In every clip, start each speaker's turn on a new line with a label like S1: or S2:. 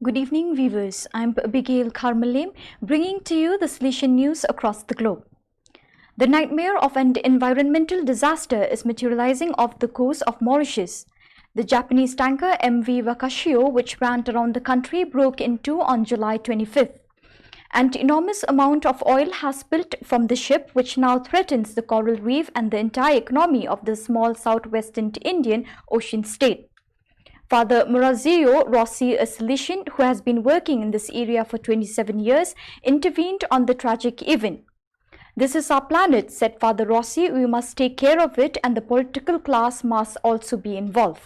S1: Good evening, viewers. I'm Abigail Karmalim, bringing to you the Salesian news across the globe. The nightmare of an environmental disaster is materializing off the coast of Mauritius. The Japanese tanker MV Wakashio, which ran around the country, broke in two on July 25th. An enormous amount of oil has spilled from the ship, which now threatens the coral reef and the entire economy of the small southwestern Indian Ocean state. Father Maurizio Rossi, a Salesian who has been working in this area for 27 years, intervened on the tragic event. "This is our planet," said Father Rossi. "We must take care of it, and the political class must also be involved."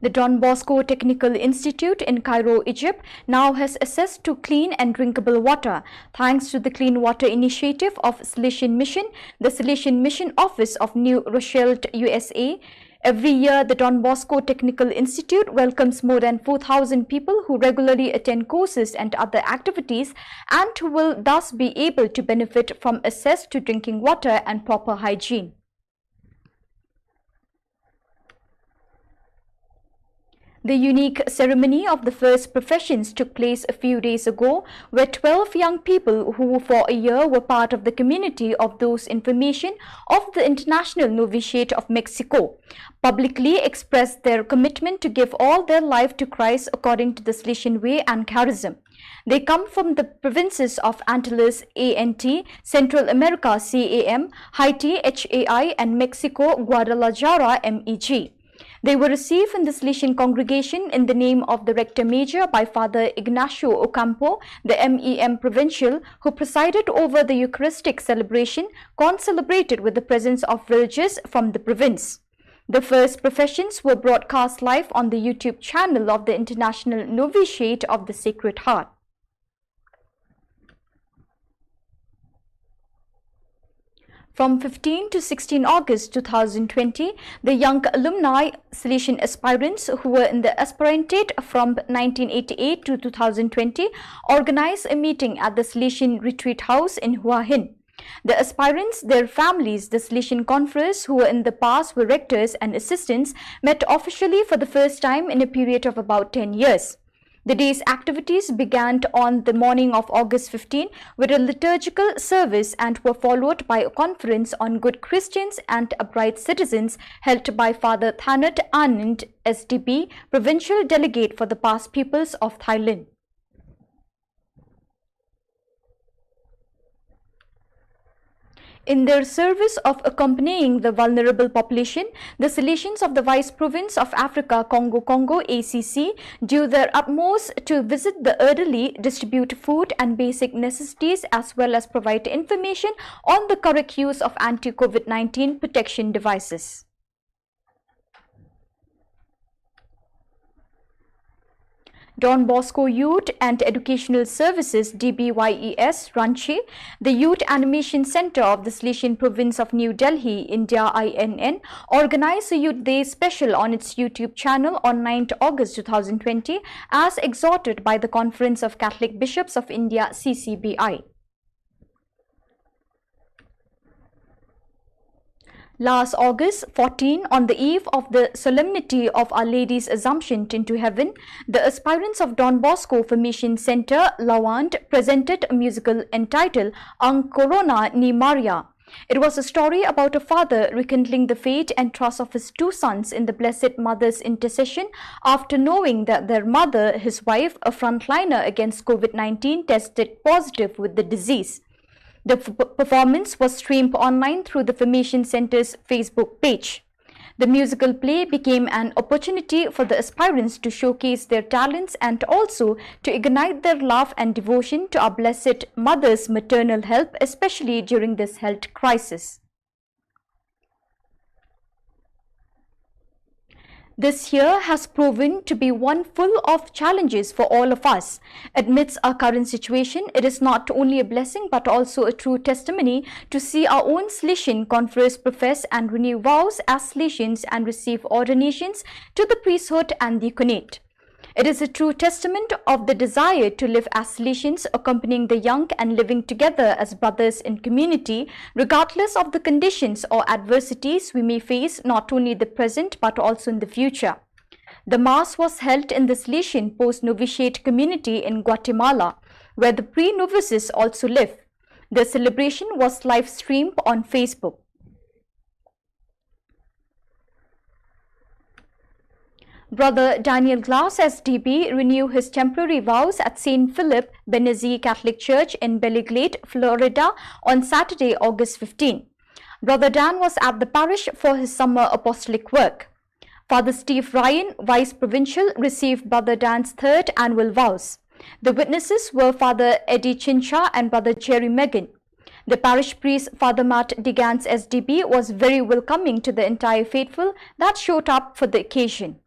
S1: The Don Bosco Technical Institute in Cairo, Egypt, now has access to clean and drinkable water, thanks to the Clean Water Initiative of Salesian Mission, the Salesian Mission Office of New Rochelle, USA. Every year, the Don Bosco Technical Institute welcomes more than 4,000 people who regularly attend courses and other activities, and who will thus be able to benefit from access to drinking water and proper hygiene. The unique ceremony of the first professions took place a few days ago, where 12 young people who for a year were part of the community of those in formation of the International Novitiate of Mexico publicly expressed their commitment to give all their life to Christ according to the Salesian way and charism. They come from the provinces of Antilles (ANT), Central America (CAM), Haiti (HAI), and Mexico Guadalajara (MEG). They were received in the Salesian congregation in the name of the Rector Major by Father Ignacio Ocampo, the MEM Provincial, who presided over the Eucharistic celebration, concelebrated with the presence of religious from the province. The first professions were broadcast live on the YouTube channel of the International Novitiate of the Sacred Heart. From 15 to 16 August 2020, the young alumni Salesian aspirants who were in the aspirantate from 1988 to 2020 organized a meeting at the Salesian Retreat House in Hua Hin. The aspirants, their families, the Salesian conference who were in the past were rectors and assistants, met officially for the first time in a period of about 10 years. The day's activities began on the morning of August 15 with a liturgical service and were followed by a conference on good Christians and upright citizens held by Father Thanat Anand, SDB, Provincial Delegate for the Past Peoples of Thailand. In their service of accompanying the vulnerable population, the Salesians of the Vice Province of Africa, Congo ACC, do their utmost to visit the elderly, distribute food and basic necessities, as well as provide information on the correct use of anti-COVID-19 protection devices. Don Bosco Youth and Educational Services DBYES, Ranchi, the Youth Animation Center of the Salesian Province of New Delhi, India INN, organized a Youth Day special on its YouTube channel on 9th August 2020 as exhorted by the Conference of Catholic Bishops of India CCBI. Last August 14, on the eve of the solemnity of Our Lady's Assumption into Heaven, the aspirants of Don Bosco Formation Center, Lawand, presented a musical entitled Ang Corona ni Maria. It was a story about a father rekindling the faith and trust of his two sons in the Blessed Mother's intercession after knowing that their mother, his wife, a frontliner against COVID-19, tested positive with the disease. The performance was streamed online through the Formation Center's Facebook page. The musical play became an opportunity for the aspirants to showcase their talents and also to ignite their love and devotion to our Blessed Mother's maternal help, especially during this health crisis. This year has proven to be one full of challenges for all of us. Amidst our current situation, it is not only a blessing but also a true testimony to see our own Salesian conference profess and renew vows as Salesians and receive ordinations to the priesthood and diaconate. It is a true testament of the desire to live as Salesians, accompanying the young and living together as brothers in community, regardless of the conditions or adversities we may face not only in the present but also in the future. The Mass was held in the Salesian post-novitiate community in Guatemala, where the pre-novices also live. The celebration was live-streamed on Facebook. Brother Daniel Glass, SDB, renewed his temporary vows at St. Philip Benizi Catholic Church in Belly Glade, Florida on Saturday, August 15. Brother Dan was at the parish for his summer apostolic work. Father Steve Ryan, Vice Provincial, received Brother Dan's third annual vows. The witnesses were Father Eddie Chincha and Brother Jerry Megan. The parish priest, Father Matt Digans, SDB, was very welcoming to the entire faithful that showed up for the occasion.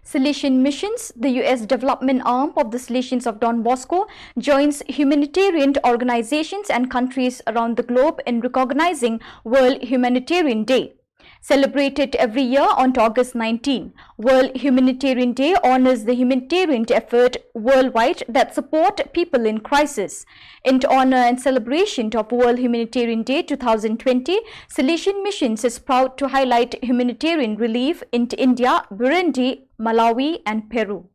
S1: Salesian Missions, the U.S. development arm of the Salesians of Don Bosco, joins humanitarian organizations and countries around the globe in recognizing World Humanitarian Day. Celebrated every year on August 19, World Humanitarian Day honors the humanitarian effort worldwide that support people in crisis. In honor and celebration of World Humanitarian Day 2020, Salesian Missions is proud to highlight humanitarian relief in India, Burundi, Malawi, and Peru.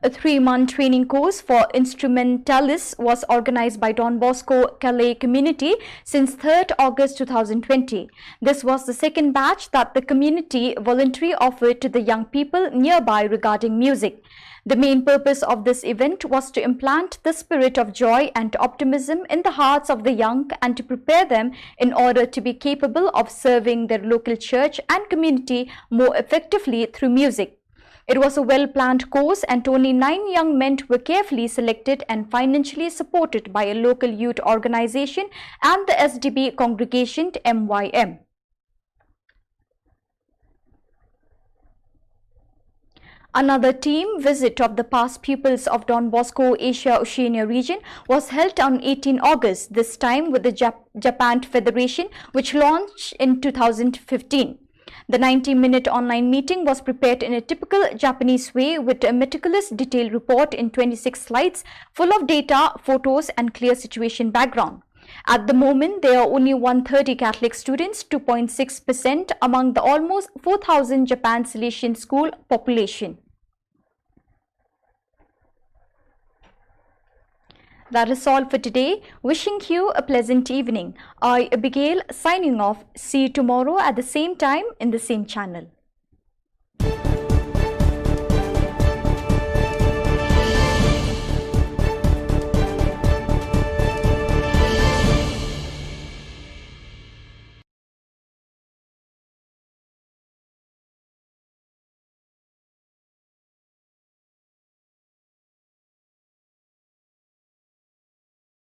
S1: A 3-month training course for instrumentalists was organized by Don Bosco Calais community since 3rd August 2020. This was the second batch that the community voluntarily offered to the young people nearby regarding music. The main purpose of this event was to implant the spirit of joy and optimism in the hearts of the young and to prepare them in order to be capable of serving their local church and community more effectively through music. It was a well-planned course and only 9 young men were carefully selected and financially supported by a local youth organization and the SDB congregation MYM. Another team visit of the past pupils of Don Bosco Asia-Oceania region was held on 18 August, this time with the Japan Federation, which launched in 2015. The 90-minute online meeting was prepared in a typical Japanese way with a meticulous detailed report in 26 slides full of data, photos and clear situation background. At the moment, there are only 130 Catholic students, 2.6% among the almost 4,000 Japan Salesian school population. That is all for today. Wishing you a pleasant evening. I, Abigail, signing off. See you tomorrow at the same time in the same channel.